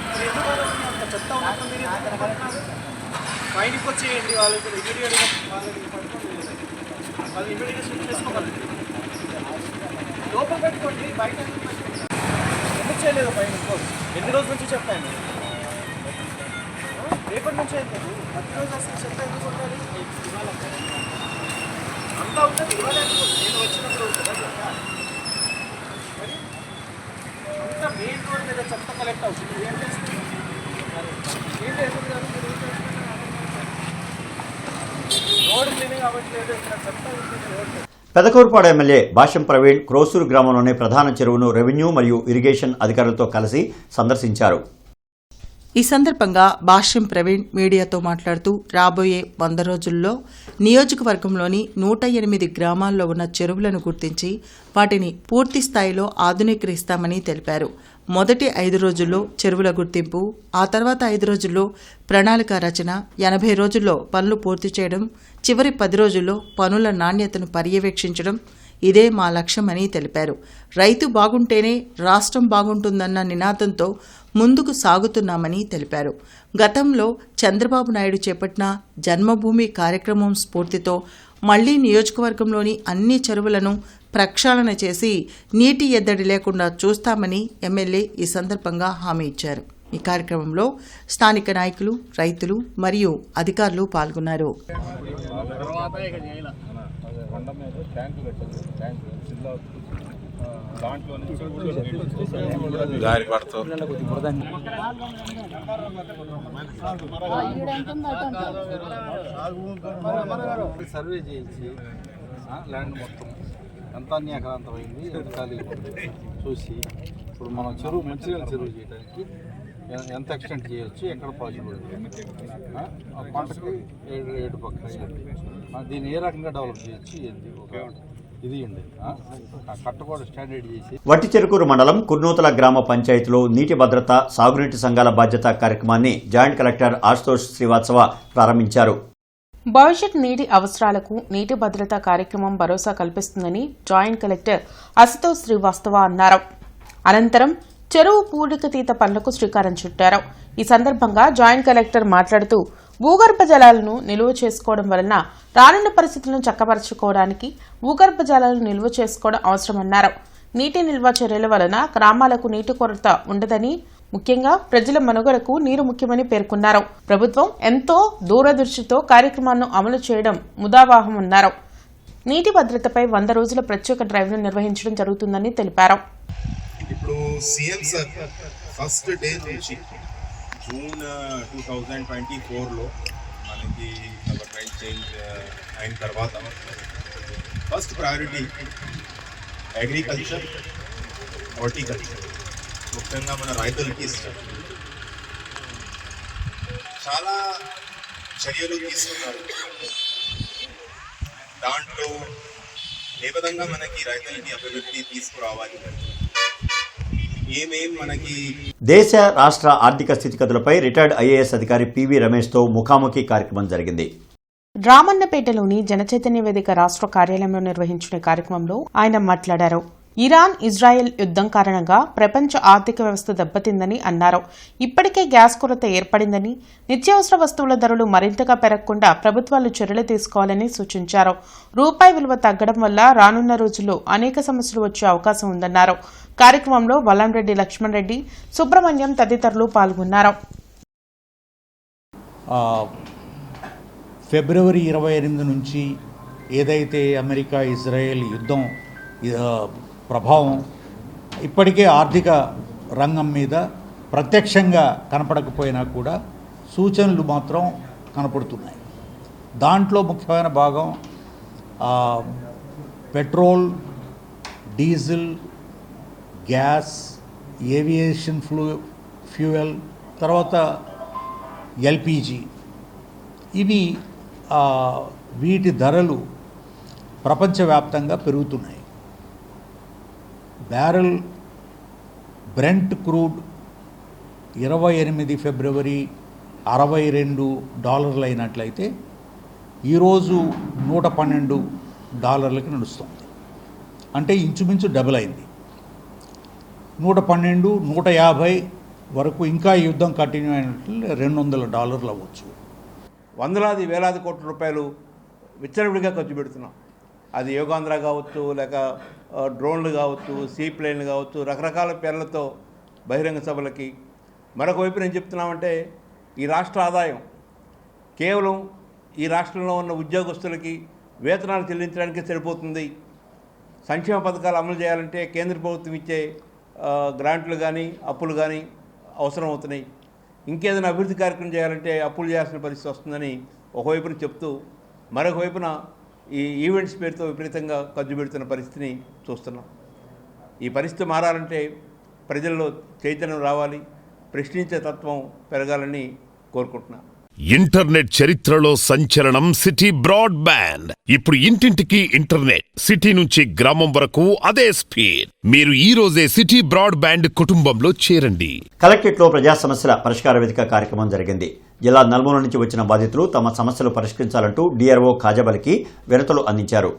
మరి ఎందుకు అంత చెత్త ఉన్నట్టు మీరు బయటకు వచ్చేయండి. వాళ్ళకి ఇమీడియట్గా వాళ్ళు ఇమీడియట్గా స్విచ్ చేసుకోగలరు. లోపల పెట్టుకోండి, బయట ఎందుకు చేయలేదు? పైన ఎన్ని రోజుల నుంచి చెప్తాను, రేపటి నుంచి అవుతుంది. ప్రతిరోజు అసలు చెత్త ఎందుకు ఉండాలి? అంతా ఉంటుంది. ఇవాళ నేను వచ్చినప్పుడు ఉంటుందా చెత్త? మరి అంతా మెయిన్ రోడ్ మీద చెత్త కలెక్ట్ అవుతుంది. ఏం చేస్తుంది? ఏం చేస్తుంది కదా మీరు? రోడ్ క్లీనింగ్ అవ్వట్లేదు, ఇక్కడ చెత్త ఉంటుంది రోడ్. పెదకూరుపాడు ఎమ్మెల్యే భాష్యం ప్రవీణ్ క్రోసూరు గ్రామంలోని ప్రధాన చెరువును రెవెన్యూ మరియు ఇరిగేషన్ అధికారులతో కలిసి సందర్శించారు. ఈ సందర్భంగా భాష్యం ప్రవీణ్ మీడియాతో మాట్లాడుతూ రాబోయే 100 రోజుల్లో నియోజకవర్గంలోని 108 గ్రామాల్లో ఉన్న చెరువులను గుర్తించి వాటిని పూర్తి స్థాయిలో ఆధునీకరిస్తామని తెలిపారు. మొదటి 5 రోజుల్లో చెరువుల గుర్తింపు, ఆ తర్వాత 5 రోజుల్లో ప్రణాళిక రచన, 80 రోజుల్లో పనులు పూర్తి చేయడం, చివరి 10 రోజుల్లో పనుల నాణ్యతను పర్యవేక్షించడం ఇదే మా లక్ష్యమని తెలిపారు. రైతు బాగుంటేనే రాష్ట్రం బాగుంటుందన్న నినాదంతో ముందుకు సాగుతున్నామని తెలిపారు. గతంలో చంద్రబాబు నాయుడు చేపట్టిన జన్మభూమి కార్యక్రమం స్ఫూర్తితో మళ్లీ నియోజకవర్గంలోని అన్ని చెరువులను ప్రక్షాళన చేసి నీటి ఎద్దడి లేకుండా చూస్తామని ఎమ్మెల్యే ఈ సందర్భంగా హామీ ఇచ్చారు. ఈ కార్యక్రమంలో స్థానిక నాయకులు, రైతులు మరియు అధికారులు పాల్గొన్నారు. సర్వే చేయించి ల్యాండ్ మొత్తం ఎంత అన్ని ఎకరాంతమైంది, ఎంత ఖాళీ చూసి ఇప్పుడు మనం చెరువు మంచిగా చెరువు చేయడానికి ఎంత ఎక్స్టెంట్ చేయొచ్చు, ఎక్కడ పాసిబుల్, పంటకి ఏడు పక్క దీన్ని ఏ రకంగా డెవలప్ చేయొచ్చు, ఏంటి ఒక ఇది అండి కట్టకూడ స్టాండర్డ్ చేసి. వట్టిచెరుకూరు మండలం కుర్నూతల గ్రామ పంచాయతీలో నీటి భద్రత, సాగునీటి సంఘాల బాధ్యత కార్యక్రమాన్ని జాయింట్ కలెక్టర్ ఆశుతోష్ శ్రీవాత్సవ ప్రారంభించారు. భవిష్యత్ నీటి అవసరాలకు నీటి భద్రత కార్యక్రమం భరోసా కల్పిస్తుందని జాయింట్ కలెక్టర్ అశుతోష్ శ్రీవాస్తవ అన్నారు. అనంతరం చెరువు పూడికతీత పనులకు శ్రీకారం చుట్టారు. ఈ సందర్భంగా జాయింట్ కలెక్టర్ మాట్లాడుతూ భూగర్భ జలాలను నిల్వ చేసుకోవడం వలన రానున్న పరిస్థితులను చక్కబరుచుకోవడానికి భూగర్భ జలాలను నిల్వ చేసుకోవడం అవసరమన్నారు. నీటి నిల్వ చర్యల వలన గ్రామాలకు నీటి కొరత ఉండదని, ముఖ్యంగా ప్రజల మనుగడకు నీరు ముఖ్యమని పేర్కొన్నారు. ప్రభుత్వం ఎంతో దూరదృష్టితో కార్యక్రమాలను అమలు చేయడం ముదావాహమన్నారు. నీటి భద్రతపై 100 రోజుల ప్రత్యేక డ్రైవ్ను నిర్వహించడం జరుగుతుందని తెలిపారు. ఇప్పుడు సీఎం సార్ ఫస్ట్ డే నుంచి జూన్ 2024లో మనకి గవర్నమెంట్ చేంజ్ అయిన తర్వాత ఫస్ట్ ప్రయారిటీ అగ్రికల్చర్, హార్టికల్చర్, ముఖ్యంగా మన రైతులకి ఇస్తారు. చాలా చర్యలు తీసుకున్నారు. దాంట్లో ఏ విధంగా మనకి రైతులకి అభివృద్ధి తీసుకురావాలి, దేశ రాష్ట్ర ఆర్థిక స్థితిగతులపై రిటైర్డ్ ఐఏఎస్ అధికారి పివి రమేష్తో ముఖాముఖి కార్యక్రమం జరిగింది. రామన్నపేటలోని జనచైతన్య వేదిక రాష్ట్ర కార్యాలయంలో నిర్వహించిన కార్యక్రమంలో ఆయన మాట్లాడారు. ఇరాన్ ఇజ్రాయెల్ యుద్దం కారణంగా ప్రపంచ ఆర్థిక వ్యవస్థ దెబ్బతిందని అన్నారు. ఇప్పటికే గ్యాస్ కొరత ఏర్పడిందని, నిత్యావసర వస్తువుల ధరలు మరింతగా పెరగకుండా ప్రభుత్వాలు చర్యలు తీసుకోవాలని సూచించారు. రూపాయి విలువ తగ్గడం వల్ల రానున్న రోజుల్లో అనేక సమస్యలు వచ్చే అవకాశం ఉందన్నారు. కార్యక్రమంలో వల్లంరెడ్డి లక్ష్మణ్ రెడ్డి, సుబ్రహ్మణ్యం తదితరులు పాల్గొన్నారు. ఫిబ్రవరి 28 నుంచి ఏదైతే అమెరికా ఇజ్రాయెల్ యుద్ధం ప్రభావం ఇప్పటికే ఆర్థిక రంగం మీద ప్రత్యక్షంగా కనపడకపోయినా కూడా సూచనలు మాత్రం కనపడుతున్నాయి. దాంట్లో ముఖ్యమైన భాగం petrol, diesel, gas, aviation fuel, తర్వాత ఎల్పిజి. ఇవి వీటి ధరలు ప్రపంచవ్యాప్తంగా పెరుగుతున్నాయి. బ్యారెల్ బ్రెంట్ క్రూడ్ 28 ఫిబ్రవరి $62 అయినట్లయితే ఈరోజు $112 నడుస్తుంది. అంటే ఇంచుమించు డబుల్ అయింది. 112, 150 వరకు ఇంకా యుద్ధం కంటిన్యూ అయినట్లు $200 అవ్వచ్చు. వందలాది వేలాది కోట్ల రూపాయలు విచ్చలవిడిగా ఖర్చు పెడుతున్నాం. అది యోగాంధ్ర కావచ్చు, లేక డ్రోన్లు కావచ్చు, సీ ప్లేన్లు కావచ్చు, రకరకాల పేర్లతో బహిరంగ సభలకి. మరొక వైపు నేను చెప్తున్నామంటే ఈ రాష్ట్ర ఆదాయం కేవలం ఈ రాష్ట్రంలో ఉన్న ఉద్యోగస్తులకి వేతనాలు చెల్లించడానికి సరిపోతుంది. సంక్షేమ పథకాలు అమలు చేయాలంటే కేంద్ర ప్రభుత్వం ఇచ్చే గ్రాంట్లు కానీ అప్పులు కానీ అవసరం అవుతున్నాయి. ఇంకేదైనా అభివృద్ధి కార్యక్రమం చేయాలంటే అప్పులు చేయాల్సిన పరిస్థితి వస్తుందని ఒకవైపున చెప్తూ, మరొక వైపున ఈ ఈవెంట్స్ పేరుతో విపరీతంగా ఖర్చు పెడుతున్న పరిస్థితిని చూస్తున్నాం. ఈ పరిస్థితి మారాలంటే ప్రజల్లో చైతన్యం రావాలి. ప్రశ్నించే తత్వం పెరగాలని కోరుకుంటున్నాను. ఇంటర్నెట్ చరిత్రలో సంచలనం సిటీ బ్రాడ్బ్యాండ్. ఇప్పుడు ఇంటింటికి ఇంటర్నెట్, సిటీ నుంచి గ్రామం వరకు అదే స్పీడ్. మీరు ఈ రోజే సిటీ బ్రాడ్బ్యాండ్ కుటుంబంలో చేరండి. కలెక్టరేట్లో ప్రజా సమస్యల పరిష్కార వేదిక కార్యక్రమం జరిగింది. జిల్లా నలుమూల నుంచి వచ్చిన బాధితులు తమ సమస్యలు పరిష్కరించాలంటూ డిఆర్ఓ ఖాజాబలికి వినతులు అందించారు.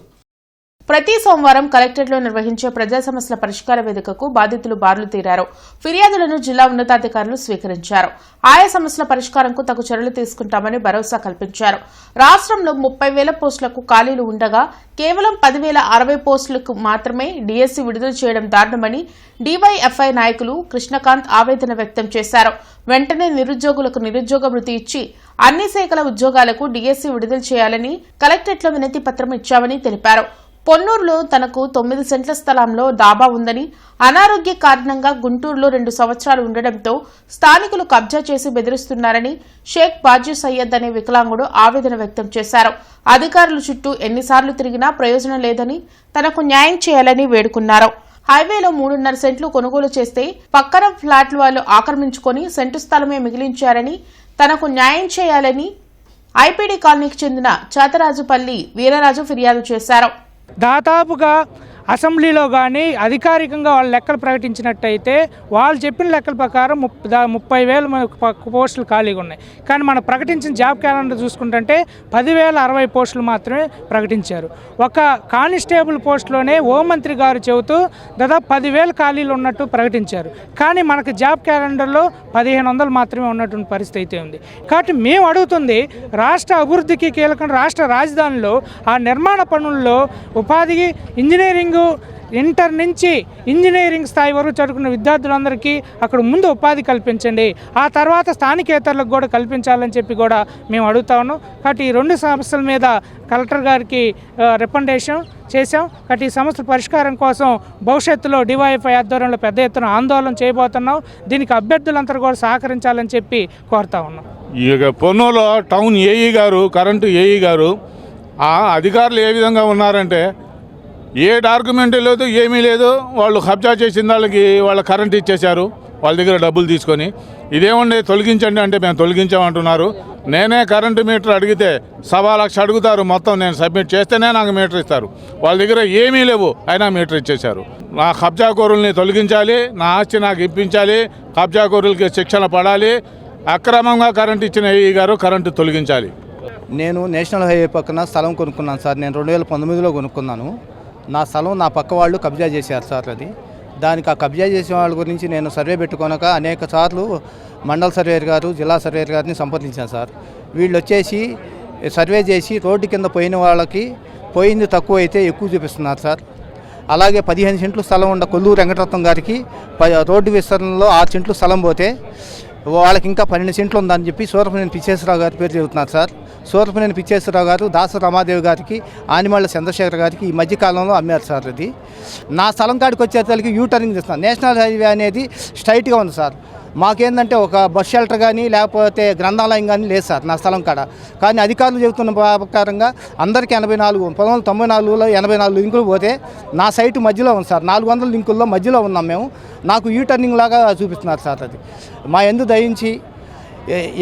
ప్రతి సోమవారం కలెక్టరేట్లో నిర్వహించే ప్రజా సమస్యల పరిష్కార వేదికకు బాధితులు బారులు తీరారు. ఫిర్యాదులను జిల్లా ఉన్నతాధికారులు స్వీకరించారు. ఆయా సమస్యల పరిష్కారంకు తగు చర్యలు తీసుకుంటామని భరోసా కల్పించారు. రాష్ట్రంలో 30,000 పోస్టులకు ఖాళీలు ఉండగా కేవలం 10,060 పోస్టులకు మాత్రమే డీఎస్సీ విడుదల చేయడం దారుణమని డీవైఎఫ్ఐ నాయకులు కృష్ణకాంత్ ఆవేదన వ్యక్తం చేశారు. వెంటనే నిరుద్యోగులకు నిరుద్యోగ వృత్తి ఇచ్చి అన్ని శాఖల ఉద్యోగాలకు డీఎస్సీ విడుదల చేయాలని కలెక్టరేట్లో వినతి పత్రం ఇచ్చామని తెలిపారు. పొన్నూరులో తనకు 9 సెంట్ల స్థలంలో డాబా ఉందని, అనారోగ్య కారణంగా గుంటూరులో 2 సంవత్సరాలు ఉండడంతో స్థానికులు కబ్జా చేసి బెదిరిస్తున్నారని షేక్ బాజీ సయ్యద్ అనే వికలాంగుడు ఆవేదన వ్యక్తం చేశారు. అధికారుల చుట్టూ ఎన్నిసార్లు తిరిగినా ప్రయోజనం లేదని, తనకు న్యాయం చేయాలని వేడుకున్నారు. హైవేలో 3.5 సెంట్లు కొనుగోలు చేస్తే పక్కన ఫ్లాట్లు వాళ్ళు ఆక్రమించుకొని సెంటు స్థలమే మిగిలించారని, తనకు న్యాయం చేయాలని ఐపీడీ కాలనీకి చెందిన చాతరాజుపల్లి వీరరాజు ఫిర్యాదు చేశారు. దాదాపుగా అసెంబ్లీలో కానీ అధికారికంగా వాళ్ళు లెక్కలు ప్రకటించినట్టయితే వాళ్ళు చెప్పిన లెక్కల ప్రకారం 30,000 పోస్టులు ఖాళీగా ఉన్నాయి. కానీ మనం ప్రకటించిన జాబ్ క్యాలెండర్ చూసుకుంటుంటే 10,060 పోస్టులు మాత్రమే ప్రకటించారు. ఒక కానిస్టేబుల్ పోస్టులోనే హోంమంత్రి గారు చెబుతూ దాదాపు 10,000 ఖాళీలు ఉన్నట్టు ప్రకటించారు. కానీ మనకు జాబ్ క్యాలెండర్లో 1,500 మాత్రమే ఉన్నటువంటి పరిస్థితి అయితే ఉంది. కాబట్టి మేము అడుగుతుంది, రాష్ట్ర అభివృద్ధికి కీలకం రాష్ట్ర రాజధానిలో ఆ నిర్మాణ పనుల్లో ఉపాధికి ఇంజనీరింగ్ ఇంటర్ నుంచి ఇంజనీరింగ్ స్థాయి వరకు చదువుకున్న విద్యార్థులందరికీ అక్కడ ముందు ఉపాధి కల్పించండి, ఆ తర్వాత స్థానికేతరులకు కూడా కల్పించాలని చెప్పి కూడా మేము అడుగుతా ఉన్నాం. కాబట్టి ఈ 2 సమస్యల మీద కలెక్టర్ గారికి రికమెండేషన్ చేశాం. కాబట్టి ఈ సమస్యల పరిష్కారం కోసం భవిష్యత్తులో డివైఎఫ్ఐ ఆధ్వర్యంలో పెద్ద ఎత్తున ఆందోళన చేయబోతున్నాం. దీనికి అభ్యర్థులందరూ కూడా సహకరించాలని చెప్పి కోరుతా ఉన్నాం. ఇక పొన్నూరులో టౌన్ ఏఈ గారు, కరెంటు ఏఈ గారు, ఆ అధికారులు ఏ విధంగా ఉన్నారంటే ఏ డాక్యుమెంట్ లేదు, ఏమీ లేదు. వాళ్ళు కబ్జా చేసిన వాళ్ళ కరెంట్ ఇచ్చేశారు వాళ్ళ దగ్గర డబ్బులు తీసుకొని. ఇదేమండి తొలగించండి అంటే మేము తొలగించామంటున్నారు. నేనే కరెంటు మీటర్ అడిగితే 1,00,000 అడుగుతారు. మొత్తం నేను సబ్మిట్ చేస్తేనే నాకు మీటర్ ఇస్తారు. వాళ్ళ దగ్గర ఏమీ లేవు, అయినా మీటర్ ఇచ్చేశారు. నా కబ్జాకోరుల్ని తొలగించాలి, నా ఆస్తి నాకు ఇప్పించాలి, కబ్జాకోరులకి శిక్షణ పడాలి. అక్రమంగా కరెంట్ ఇచ్చిన ఏఈ గారు కరెంటు తొలగించాలి. నేను నేషనల్ హైవే పక్కన స్థలం కొనుక్కున్నాను సార్. నేను 2019లో కొనుక్కున్నాను. నా స్థలం నా పక్క వాళ్ళు కబ్జా చేశారు సార్. దానికి ఆ కబ్జా చేసే వాళ్ళ గురించి నేను సర్వే పెట్టుకోనక అనేక సార్లు మండల సర్వేయర్ గారు, జిల్లా సర్వేయర్ గారిని సంప్రదించాను సార్. వీళ్ళు వచ్చేసి సర్వే చేసి రోడ్డు కింద పోయిన వాళ్ళకి పోయింది తక్కువ అయితే ఎక్కువ చూపిస్తున్నారు సార్. అలాగే 15 సెంట్లు స్థలం ఉన్న కొల్లూరు వెంకటరత్నం గారికి రోడ్డు విస్తరణలో 6 సెంట్లు స్థలం పోతే వాళ్ళకి ఇంకా 12 సెంట్లు ఉందని చెప్పి సూరపనేని పిచ్చేశ్వరరావు గారి పేరు చెబుతున్నారు సార్. సూరపనేని పిచ్చేశ్వరరావు గారు దాస రమాదేవి గారికి, ఆనిమళ్ళ చంద్రశేఖర్ గారికి ఈ మధ్యకాలంలో అమ్మారు సార్. అది నా స్థలం కాడికి వచ్చేసరికి యూటర్నింగ్ చేస్తున్నాను. నేషనల్ హైవే అనేది స్ట్రైట్గా ఉంది సార్. మాకేందంటే ఒక బస్ షెల్టర్ కానీ లేకపోతే గ్రంథాలయం కానీ లేదు సార్ నా స్థలం కాడ. కానీ అధికారులు చెబుతున్న ప్రకారంగా అందరికీ 1994లో 84 లింకులు పోతే నా సైటు మధ్యలో ఉంది సార్. 400 లింకుల్లో మధ్యలో ఉన్నాం మేము. నాకు యూటర్నింగ్ లాగా చూపిస్తున్నారు సార్. అది మా యందు దయించి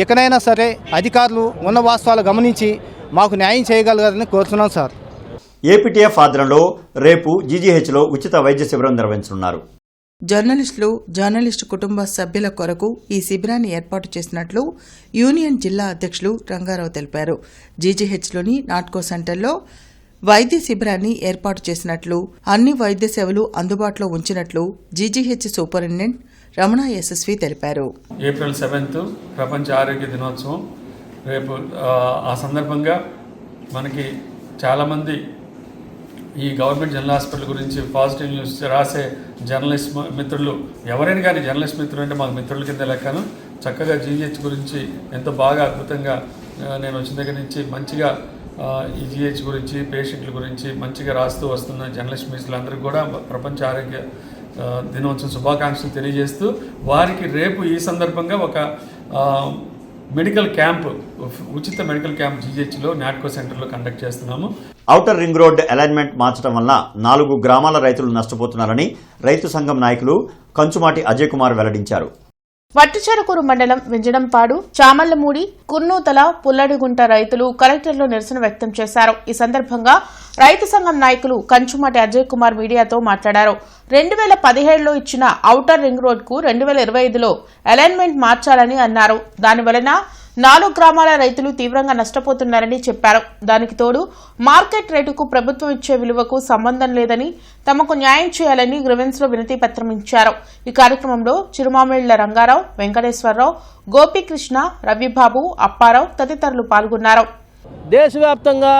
ఎక్కడైనా సరే అధికారులు ఉన్న వాస్తవాలు గమనించి మాకు న్యాయం చేయగలగాలని కోరుతున్నాం సార్. ఏపీటీఎఫ్ ఆధ్వర్యంలో రేపు జీజీహెచ్లో ఉచిత వైద్య శిబిరం నిర్వహించనున్నారు. జర్నలిస్టులు, జర్నలిస్టు కుటుంబ సభ్యుల కొరకు ఈ శిబిరాన్ని ఏర్పాటు చేసినట్లు యూనియన్ జిల్లా అధ్యక్షులు రంగారావు తెలిపారు. జీజీహెచ్లోని నాట్కో సెంటర్లో వైద్య శిబిరాన్ని ఏర్పాటు చేసినట్లు, అన్ని వైద్య సేవలు అందుబాటులో ఉంచినట్లు జీజీహెచ్ సూపరింటెండెంట్ రమణ యశస్వి తెలిపారు. ఏప్రిల్ 7th ప్రపంచ ఆరోగ్య దినోత్సవం. రేపు ఆ సందర్భంగా మనకి చాలామంది ఈ గవర్నమెంట్ జనరల్ హాస్పిటల్ గురించి పాజిటివ్ న్యూస్ రాసే జర్నలిస్ట్ మిత్రులు, ఎవరైనా కానీ జర్నలిస్ట్ మిత్రులు అంటే మాకు మిత్రుల కింద లెక్కను, చక్కగా జీజీహెచ్ గురించి ఎంతో బాగా అద్భుతంగా నేను వచ్చిన దగ్గర నుంచి మంచిగా ఈ జీహెచ్ గురించి, పేషెంట్ల గురించి మంచిగా రాస్తూ వస్తున్న జర్నలిస్ట్ మిత్రులందరికీ కూడా ప్రపంచ ఆరోగ్య దినోత్సవం శుభాకాంక్షలు తెలియజేస్తూ వారికి రేపు ఈ సందర్భంగా ఒక మెడికల్ క్యాంప్, ఉచిత మెడికల్ క్యాంప్ జీజీహెచ్లో నాట్కో సెంటర్లో కండక్ట్ చేస్తున్నాము. ఔటర్ రింగ్ రోడ్ అలైన్మెంట్ మార్చడం వల్ల 4 గ్రామాల రైతులు నష్టపోతున్నారని రైతు సంఘం నాయకులు కంచుమాటి అజయ్ కుమార్ వెల్లడించారు. వట్టిచెరుకూరు మండలం వింజడంపాడు, చామళ్లమూడి, కుర్నూతల, పుల్లడిగుంట రైతులు కలెక్టర్లో నిరసన వ్యక్తం చేశారు. ఈ సందర్భంగా రైతు సంఘం నాయకులు కంచుమాటి అజయ్ కుమార్ మీడియాతో మాట్లాడారు. 2017లో ఇచ్చిన ఔటర్ రింగ్ రోడ్కు 2025లో అలైన్మెంట్ మార్చాలని అన్నారు. దానివలన 4 గ్రామాల రైతులు తీవ్రంగా నష్టపోతున్నారని చెప్పారు. దానికి తోడు మార్కెట్ రేటుకు ప్రభుత్వం ఇచ్చే విలువకు సంబంధం లేదని, తమకు న్యాయం చేయాలని గ్రీవెన్స్ లో వినతి పత్రం ఇచ్చారు. ఈ కార్యక్రమంలో చిరుమామిళ్ల రంగారావు, వెంకటేశ్వరరావు, గోపీకృష్ణ, రవిబాబు, అప్పారావు తదితరులు పాల్గొన్నారు. దేశవ్యాప్తంగా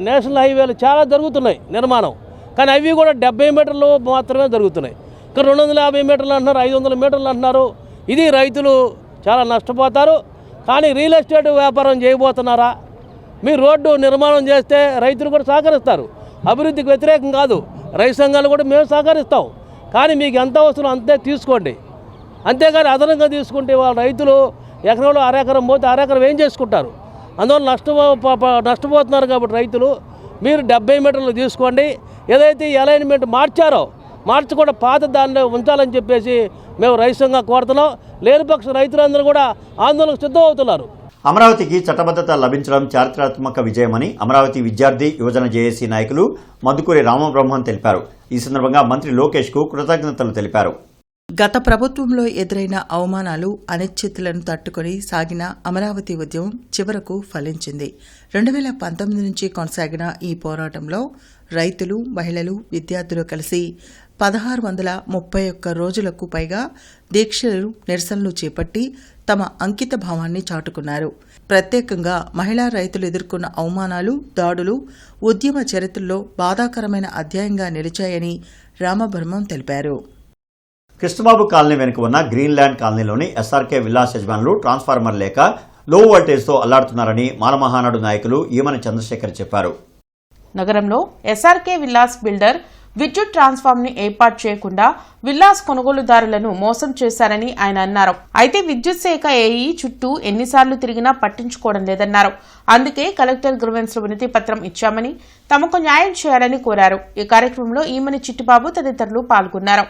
నేషనల్ హైవేలు చాలా జరుగుతున్నాయి నిర్మాణం, కానీ అవి కూడా 70 మీటర్లు మాత్రమే జరుగుతున్నాయి. ఇక్కడ 250 మీటర్లు అంటున్నారు, 500 మీటర్లు అంటున్నారు. ఇది రైతులు చాలా నష్టపోతారు. కానీ రియల్ ఎస్టేట్ వ్యాపారం చేయబోతున్నారా? మీరు రోడ్డు నిర్మాణం చేస్తే రైతులు కూడా సహకరిస్తారు. అభివృద్ధికి వ్యతిరేకం కాదు, రైతు సంఘాలు కూడా మేము సహకరిస్తాం. కానీ మీకు ఎంత అవసరం అంతే తీసుకోండి. అంతేగాని అదనంగా తీసుకుంటే వాళ్ళ రైతులు ఎకరంలో అరెకరం పోతే అరెకరం ఏం చేసుకుంటారు? అందువల్ల నష్టపోతున్నారు. కాబట్టి రైతులు మీరు 70 మీటర్లు తీసుకోండి. ఏదైతే ఈ అలైన్మెంట్ మార్చారో మార్చకుండా పాత దానిలో ఉంచాలని చెప్పేసి మేము రైతు సంఘం కోరుతున్నాం. లేని పక్ష రైతులందరూ కూడా ఆందోళనకు సిద్ధం అవుతున్నారు. అమరావతికి చట్టబద్ధత లభించడం చారిత్రాత్మక విజయమని అమరావతి విద్యార్థి యువజన జేఏసీ నాయకులు మధుకూరి రామబ్రహ్మం తెలిపారు. ఈ సందర్భంగా మంత్రి లోకేష్ కు కృతజ్ఞతలు తెలిపారు. గత ప్రభుత్వంలో ఎదురైన అవమానాలు, అనిశ్చితులను తట్టుకొని సాగిన అమరావతి ఉద్యమం చివరకు ఫలించింది. 2019 నుంచి కొనసాగిన ఈ పోరాటంలో రైతులు, మహిళలు, విద్యార్థులు కలిసి 1631 రోజులకు పైగా దీక్షలు, నిరసనలు చేపట్టి తమ అంకిత భావాన్ని చాటుకున్నారు. ప్రత్యేకంగా మహిళా రైతులు ఎదుర్కొన్న అవమానాలు, దాడులు ఉద్యమ చరిత్రలో బాధాకరమైన అధ్యాయంగా నిలిచాయని రామబ్రహ్మం తెలిపారు. కృష్ణబాబు కాలనీ వెనుక ఉన్న గ్రీన్ ల్యాండ్ కాలనీలోని ఎస్ఆర్కే విల్లాస్ యజమానులు ట్రాన్స్ఫార్మర్ లేక లో వోల్టేజ్తో అల్లాడుతున్నారని మాలమహానాడు నాయకులు ఈమని చంద్రశేఖర్ చెప్పారు. నగరంలో ఎస్ఆర్కే విల్లాస్ బిల్డర్ విద్యుత్ ట్రాన్స్ఫార్మ్ ని ఏర్పాటు చేయకుండా విల్లాస్ కొనుగోలుదారులను మోసం చేశారని ఆయన అన్నారు. అయితే విద్యుత్ శాఖ ఏఈ చుట్టూ ఎన్నిసార్లు తిరిగినా పట్టించుకోవడం లేదన్నారు. అందుకే కలెక్టర్ గ్రీవెన్స్ లో వినతి పత్రం ఇచ్చామని, తమకు న్యాయం చేయాలని కోరారు. ఈ కార్యక్రమంలో ఈమని చిట్టిబాబు తదితరులు పాల్గొన్నారు.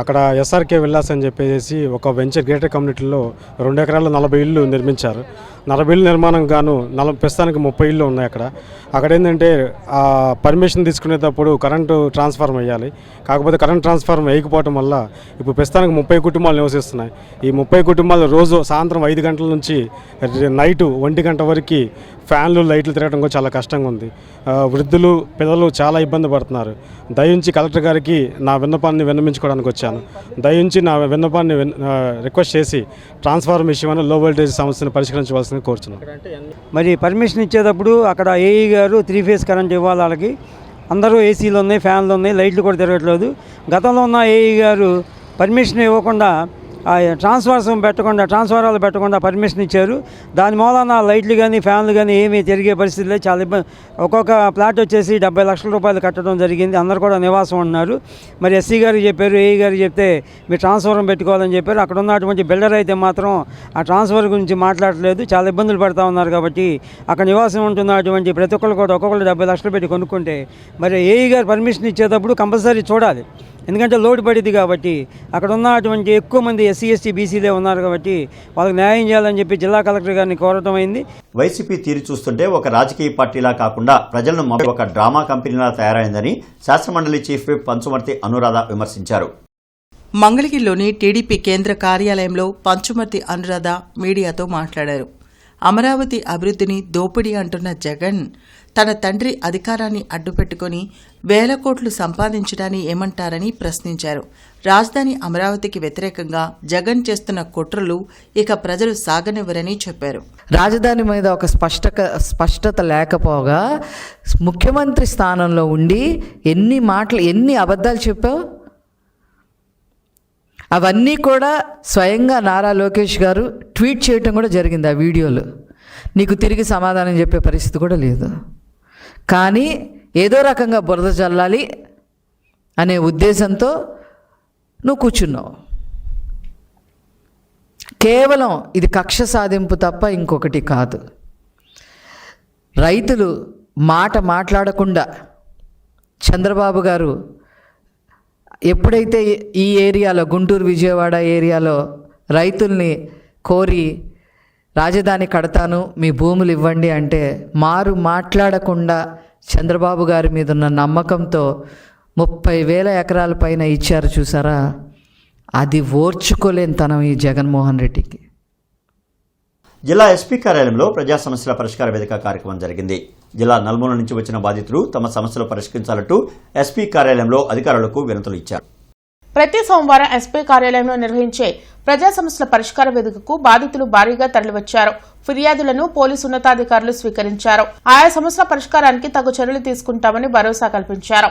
అక్కడ ఎస్ఆర్కే విల్లాస్ అని చెప్పేసి ఒక వెంచర్ గ్రేటర్ కమ్యూనిటీలో 2 ఎకరాల్లో 40 ఇళ్ళు నిర్మించారు. 40 ఇళ్ళు నిర్మాణం గాను ప్రస్తుతానికి 30 ఇళ్ళు ఉన్నాయి. అక్కడ ఏంటంటే పర్మిషన్ తీసుకునేటప్పుడు కరెంటు ట్రాన్స్ఫార్మ్ వేయాలి. కాకపోతే కరెంట్ ట్రాన్స్ఫార్మ్ వేయకపోవడం వల్ల ఇప్పుడు ప్రస్తుతానికి 30 కుటుంబాలు నివసిస్తున్నాయి. ఈ 30 కుటుంబాలు రోజు సాయంత్రం 5 గంటల నుంచి నైటు 1 గంట వరకు ఫ్యాన్లు, లైట్లు తిరగడం కూడా చాలా కష్టంగా ఉంది. వృద్ధులు, పిల్లలు చాలా ఇబ్బంది పడుతున్నారు. దయించి కలెక్టర్ గారికి నా విన్నపాన్ని విన్నవించుకోవడానికి వచ్చాను. దయించి నా విన్నపాన్ని రిక్వెస్ట్ చేసి ట్రాన్స్ఫార్మర్ విషయమైన లో వోల్టేజ్ సమస్యను పరిష్కరించవలసింది కోరుచున్నాను. మరి పర్మిషన్ ఇచ్చేటప్పుడు అక్కడ ఏఈ గారు 3 ఫేజ్ కరెంట్ ఇవ్వాలి. వాళ్ళకి అందరూ ఏసీలు ఉన్నాయి, ఫ్యాన్లు ఉన్నాయి, లైట్లు కూడా తిరగట్లేదు. గతంలో ఉన్న ఏఈ గారు పర్మిషన్ ఇవ్వకుండా ట్రాన్స్ఫార్మర్లు పెట్టకుండా పర్మిషన్ ఇచ్చారు. దాని మూలన లైట్లు కానీ ఫ్యాన్లు కానీ ఏమీ తిరిగే పరిస్థితి లేదు. చాలా ఇబ్బంది. ఒక్కొక్క ప్లాట్ వచ్చేసి 70 లక్షల రూపాయలు కట్టడం జరిగింది. అందరు కూడా నివాసం ఉన్నారు. మరి ఎస్సీ గారికి చెప్పారు, ఏఈ గారికి చెప్తే మీరు ట్రాన్స్ఫార్మర్ పెట్టుకోవాలని చెప్పారు. అక్కడ ఉన్నటువంటి బిల్డర్ అయితే మాత్రం ఆ ట్రాన్స్ఫర్ గురించి మాట్లాడలేదు. చాలా ఇబ్బందులు పడుతూ ఉన్నారు. కాబట్టి అక్కడ నివాసం ఉంటున్నటువంటి ప్రతి ఒక్కరు కూడా ఒక్కొక్కరు 70 లక్షలు పెట్టి కొనుక్కుంటే మరి ఏఈ గారు పర్మిషన్ ఇచ్చేటప్పుడు కంపల్సరీ చూడాలి. ఎందుకంటే లోటు పడింది. కాబట్టి అక్కడ ఉన్నటువంటి ఎక్కువ మంది ఎస్సీ, ఎస్టీ, బీసీలే ఉన్నారు. కాబట్టి వాళ్ళకి న్యాయం చేయాలని చెప్పి జిల్లా కలెక్టర్ గారిని కోరటం అయింది. వైసీపీ తీరు చూస్తుంటే ఒక రాజకీయ పార్టీలా కాకుండా ప్రజలను మభ్య ఒక డ్రామా కంపెనీలా తయారైందని శాసనమండలి చీఫ్ విప్ పంచుమర్తి అనురాధ విమర్శించారు. మంగళగిరిలోని టీడీపీ కేంద్ర కార్యాలయంలో పంచుమర్తి అనురాధ మీడియాతో మాట్లాడారు. అమరావతి అభివృద్ధిని దోపిడీ అంటున్న జగన్ తన తండ్రి అధికారాన్ని అడ్డుపెట్టుకుని 1000 కోట్లు సంపాదించడాన్ని ఏమంటారని ప్రశ్నించారు. రాజధాని అమరావతికి వ్యతిరేకంగా జగన్ చేస్తున్న కుట్రలు ఇక ప్రజలు సాగనివ్వరని చెప్పారు. రాజధాని మీద ఒక స్పష్టత లేకపోగా ముఖ్యమంత్రి స్థానంలో ఉండి ఎన్ని అబద్ధాలు చెప్పావు. అవన్నీ కూడా స్వయంగా నారా లోకేష్ గారు ట్వీట్ చేయటం కూడా జరిగింది. ఆ వీడియోలు నీకు తిరిగి సమాధానం చెప్పే పరిస్థితి కూడా లేదు. కానీ ఏదో రకంగా బురద చల్లాలి అనే ఉద్దేశంతో నువ్వు కూర్చున్నావు. కేవలం ఇది కక్ష సాధింపు తప్ప ఇంకొకటి కాదు. రైతులు మాట్లాడకుండా చంద్రబాబు గారు ఎప్పుడైతే ఈ ఏరియాలో గుంటూరు, విజయవాడ ఏరియాలో రైతుల్ని కోరి రాజధాని కడతాను, మీ భూములు ఇవ్వండి అంటే మాట్లాడకుండా చంద్రబాబు గారి మీద ఉన్న నమ్మకంతో 30,000 ఎకరాల పైన ఇచ్చారు చూసారా. అది ఓర్చుకోలేని తనం ఈ జగన్మోహన్ రెడ్డికి. జిల్లా ఎస్పీ కార్యాలయంలో ప్రజా సమస్యల పరిష్కార వేదిక కార్యక్రమం జరిగింది. జిల్లా నలుమూల నుంచి వచ్చిన బాధితులు తమ సమస్యలు పరిష్కరించాలంటూ ఎస్పీ కార్యాలయంలో అధికారులకు వినతులు ఇచ్చారు. ప్రతి సోమవారం ఎస్పీ కార్యాలయంలో నిర్వహించే ప్రజా సమస్యల పరిష్కార వేదికకు బాధితులు భారీగా తరలివచ్చారు. ఫిర్యాదులను పోలీసు ఉన్నతాధికారులు స్వీకరించారు. ఆయా సమస్యల పరిష్కారానికి తగు చర్యలు తీసుకుంటామని భరోసా కల్పించారు.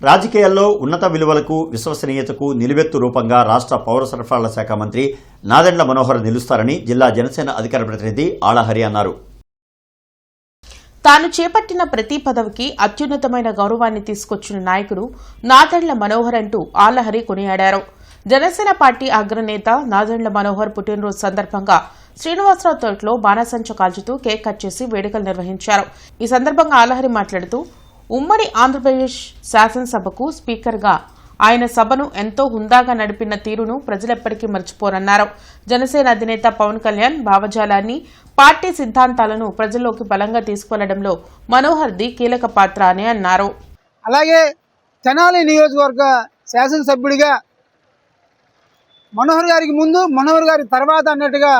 రాజకీయాల్లో ఉన్నత విలువలకు విశ్వసనీయతకు నిలువెత్తు రూపంగా రాష్ట్ర పౌర సరఫరాల శాఖ మంత్రి నాదెండ్ల మనోహర్ నిలుస్తారని జిల్లా జనసేన అధికార ప్రతినిధి ఆళ్లహరి అన్నారు. తాను చేపట్టిన ప్రతి పదవికి అత్యున్నతమైన గౌరవాన్ని తీసుకొచ్చిన నాయకుడు నాదెండ్ల మనోహర్ అంటూ ఆళ్లహరి కొనియాడారు. జనసేన పార్టీ అగ్రనేత నాదెండ్ల మనోహర్ పుట్టినరోజు సందర్భంగా శ్రీనివాసరావు తోటలో బాణాసంచ కాల్చుతూ కేక్ కట్ చేసి వేడుకలు నిర్వహించారు. ఈ సందర్భంగా ఆళ్లహరి మాట్లాడుతూ ఉమ్మడి ఆంధ్రప్రదేశ్ శాసనసభకు స్పీకర్గా ఆయన సభను ఎంతో హుందాగా నడిపిన తీరును ప్రజలెప్పటికీ మర్చిపోరన్నారు. జనసేన అధినేత పవన్ కళ్యాణ్ భావజాలాన్ని, పార్టీ సిద్ధాంతాలను ప్రజల్లోకి బలంగా తీసుకువెళ్లడంలో మనోహర్ది కీలక పాత్ర అని అన్నారు. అలాగే తెనాలి నియోజకవర్గ శాసనసభ్యుడిగా మనోహర్ గారికి ముందు, మనోహర్ గారి తర్వాత అన్నట్టుగా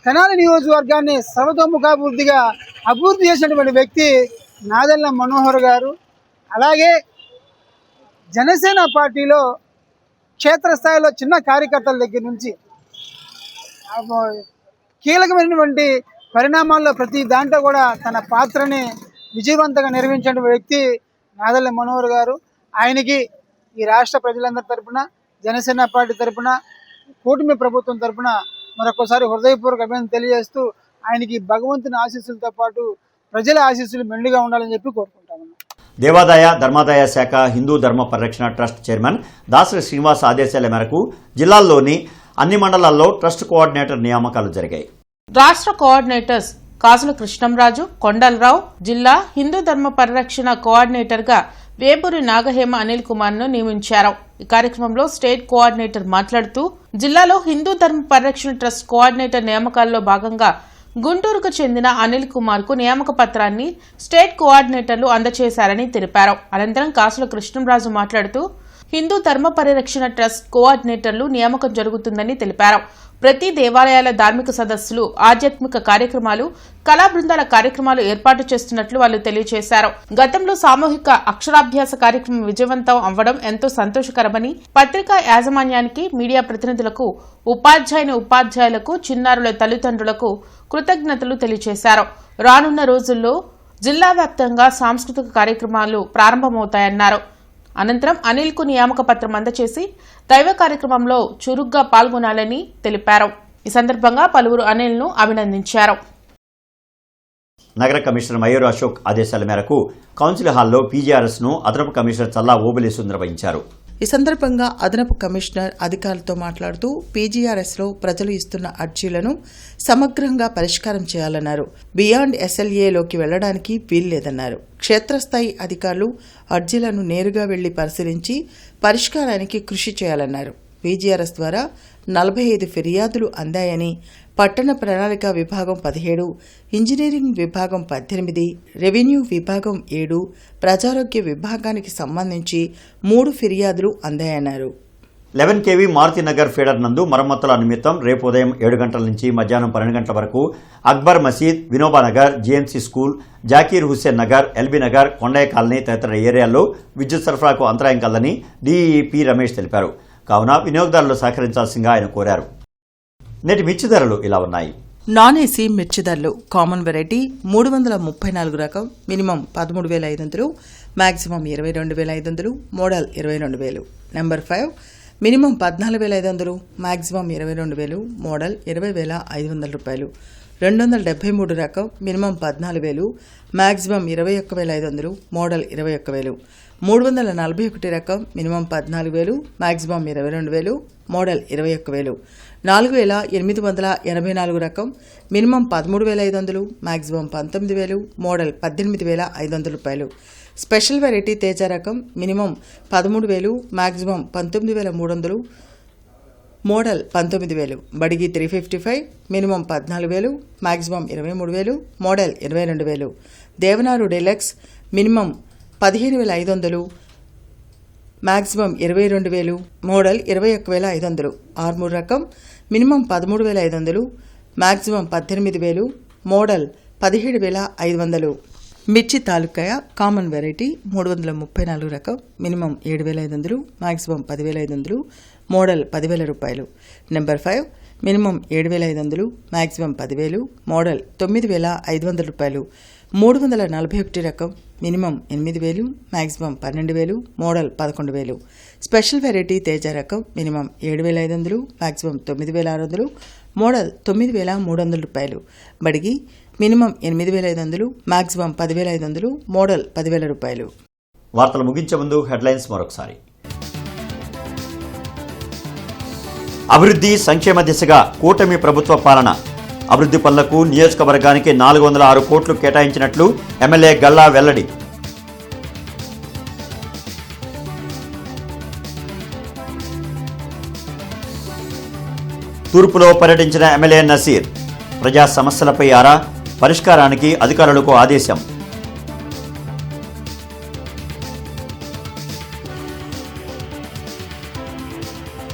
తెనాలి నియోజకవర్గాన్ని సర్వతోముఖాభివృద్ధిగా అభివృద్ధి చేసినటువంటి వ్యక్తి నాదెండ్ల మనోహర్ గారు. అలాగే జనసేన పార్టీలో క్షేత్రస్థాయిలో చిన్న కార్యకర్తల దగ్గర నుంచి కీలకమైనటువంటి పరిణామాల్లో ప్రతి దాంట్లో కూడా తన పాత్రని విజయవంతంగా నిర్వహించిన వ్యక్తి నాదెండ్ల మనోహర్ గారు. ఆయనకి ఈ రాష్ట్ర ప్రజలందరి తరపున, జనసేన పార్టీ తరపున, కూటమి ప్రభుత్వం తరపున మరొకసారి హృదయపూర్వక అభినందన తెలియజేస్తూ ఆయనకి భగవంతుని ఆశీస్సులతో పాటు ప్రజల ఆశీస్సులు మెండుగా ఉండాలని చెప్పి కోరుకుంటామన్నా. దేవాదాయ ధర్మాదాయ శాఖ హిందూ ధర్మ పరిరక్షణ ట్రస్ట్ చైర్మన్ దాసరి శ్రీనివాస్ ఆదేశాల మేరకు జిల్లాల్లోని అన్ని మండలాల్లో ట్రస్ట్ కోఆర్డినేటర్ నియామకాలు జరిగాయి. రాష్ట్ర కోఆర్డినేటర్స్ కాసుల కృష్ణంరాజు, కొండలరావు, జిల్లా హిందూ ధర్మ పరిరక్షణ కోఆర్డినేటర్గా వేపూరి నాగహేమ అనిల్ కుమార్ను నియమించారు. ఈ కార్యక్రమంలో స్టేట్ కోఆర్డినేటర్ మాట్లాడుతూ జిల్లాలో హిందూ ధర్మ పరిరక్షణ ట్రస్ట్ కోఆర్డినేటర్ నియామకాల్లో భాగంగా గుంటూరుకు చెందిన అనిల్ కుమార్ కు నియామక పత్రాన్ని స్టేట్ కోఆర్డినేటర్లు అందజేశారని తెలిపారు. అనంతరం కాసుల కృష్ణంరాజు మాట్లాడుతూ హిందూ ధర్మ పరిరక్షణ ట్రస్ట్ కోఆర్డినేటర్లు నియామకం జరుగుతుందని తెలిపారు. ప్రతి దేవాలయాల ధార్మిక సదస్సులు, ఆధ్యాత్మిక కార్యక్రమాలు, కళా బృందాల కార్యక్రమాలు ఏర్పాటు చేస్తున్నట్లు వాళ్ళు తెలియజేశారు. గతంలో సామూహిక అక్షరాభ్యాస కార్యక్రమం విజయవంతం అవ్వడం ఎంతో సంతోషకరమని, పత్రికా యాజమాన్యానికి, మీడియా ప్రతినిధులకు, ఉపాధ్యాయులకు, చిన్నారుల తల్లిదండ్రులకు కృతజ్ఞతలు తెలియజేశారు. రానున్న రోజుల్లో జిల్లా వ్యాప్తంగా సాంస్కృతిక కార్యక్రమాలు ప్రారంభమవుతాయన్నారు. అనంతరం అనిల్ కు నియామక పత్రం అందజేసి దైవ కార్యక్రమంలో చురుగ్గా పాల్గొనాలని తెలిపారు. ఈ సందర్భంగా పలువురు అనిల్ ను అభినందించారు. నగర కమిషనర్ మయూర్ అశోక్ ఆదేశాల మేరకు కౌన్సిల్ హాల్లో పీజీఆర్ఎస్ ను అదనపు కమిషనర్ చల్లా ఓబులేసు నిర్వహించారు. ఈ సందర్భంగా అదనపు కమిషనర్ అధికారులతో మాట్లాడుతూ పీజీఆర్ఎస్లో ప్రజలు ఇస్తున్న అర్జీలను సమగ్రంగా పరిష్కారం చేయాలన్నారు. బియాండ్ ఎస్ఎల్ఏలోకి వెళ్లడానికి వీల్లేదన్నారు. క్షేత్రస్థాయి అధికారులు అర్జీలను నేరుగా వెళ్లి పరిశీలించి పరిష్కారానికి కృషి చేయాలన్నారు. పీజీఆర్ఎస్ ద్వారా 45 ఫిర్యాదులు అందాయని, పట్టణ ప్రణాళిక విభాగం 17, ఇంజనీరింగ్ విభాగం 18, రెవెన్యూ విభాగం 7, ప్రజారోగ్య విభాగానికి సంబంధించి 3 ఫిర్యాదులు అందాయన్నారు. 11 kV మారుతినగర్ ఫీడర్ నందు మరమ్మతుల నిమిత్తం రేపు ఉదయం 7 గంటల నుంచి మధ్యాహ్నం 12 గంటల వరకు Akbar Masjid, Vinobanagar, GMC school, Zakir Hussain Nagar, LB Nagar, Kondaiah colony తదితర ఏరియాల్లో విద్యుత్ సరఫరాకు అంతరాయం కలదని డీఈపీ రమేష్ తెలిపారు. కావున వినియోగదారులు సహకరించాల్సిందిగా ఆయన కోరారు. నేటి మిర్చి ధరలు ఇలా ఉన్నాయి. నాన్ ఏసీ మిర్చి ధరలు కామన్ వెరైటీ 334 రకం minimum 13,500, maximum 22,500, model 22,000. Number 5 minimum 14,500, maximum 22,000, model 20,500 రూపాయలు. 273 రకం మినిమం 14,000, మాక్సిమం 21,500, మోడల్ 21,000. 341 రకం మినిమం 14,000, మాక్సిమం 22,000, మోడల్ 21,000. 4,884 రకం మినిమం 13,500, మాక్సిమం 19,000, మోడల్ 18,500 రూపాయలు. స్పెషల్ వెరైటీ తేజ రకం minimum 13,000, maximum 19,300, model 19,000, Byadgi 355, minimum 14,000, maximum 23,000, model 22,000. Devanur deluxe minimum 15,500, maximum 22,000, model 21,500. Armoor రకం మినిమం 13,500, మ్యాక్సిమం 18,000, మోడల్ 17,500. మిర్చి తాలూకాయ common variety 334 రకం minimum 7,500, maximum 10,500, model 10,000 రూపాయలు. నెంబర్ 5 మినిమం 7,500, మ్యాక్సిమం 10,000, మోడల్ 9,500 రూపాయలు. 341 రకం minimum 8,000, maximum 12,000, model 11,000. Special variety Teja రకం minimum 7,500, maximum 9,600, model 9,300 రూపాయలు. బడిగి minimum 8,500, maximum 10,500, model 10,000 రూపాయలు. వార్తలు ముగించే ముందు హెడ్లైన్స్ మరొకసారి. అభివృద్ధి సంక్షేమ దిశగా కూటమి ప్రభుత్వ పాలన. అభివృద్ధి పనులకు నియోజకవర్గానికి 406 కోట్లు కేటాయించినట్లు ఎమ్మెల్యే గల్లా వెల్లడి. తూర్పులో పర్యటించిన ఎమ్మెల్యే నసీర్. ప్రజా సమస్యలపై ఆరా, పరిష్కారానికి అధికారులకు ఆదేశం.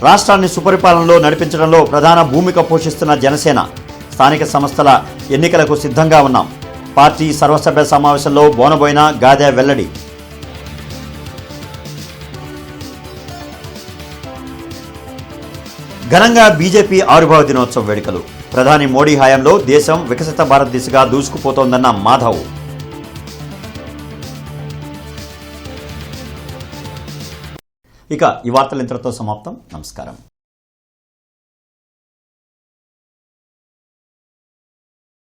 రాష్ట్రాన్ని సుపరిపాలనలో నడిపించడంలో ప్రధాన భూమిక పోషిస్తున్న జనసేన. స్థానిక సంస్థల ఎన్నికలకు సిద్ధంగా ఉన్నాం. పార్టీ సర్వసభ్య సమావేశంలో బోనబోయిన గాదె వెల్లడి. ఘనంగా బీజేపీ ఆవిర్భావ దినోత్సవ వేడుకలు. ప్రధాని మోడీ హయాంలో దేశం వికసిత భారత్ దిశగా దూసుకుపోతోందన్న మాధవ్. ఇక ఈ వార్తలు ఇంతటితో సమాప్తం. నమస్కారం.